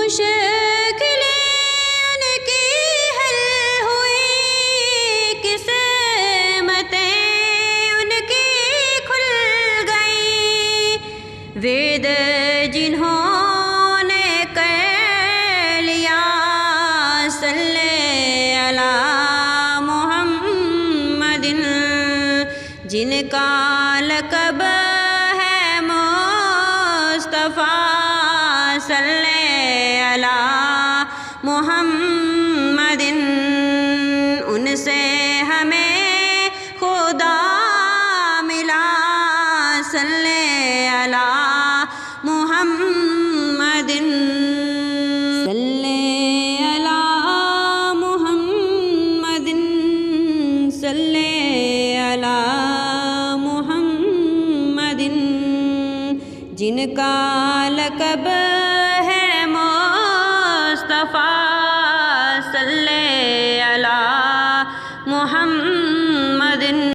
मुश्किलें उनकी हल हुई, किस्मतें उनकी खुल गई। वेद जिन्होंने कर लिया, सल्ले अला मुहम्मदिन, जिनका लक़ब है मुस्तफ़ा, सल्ले अला मुहम्मदिन। उनसे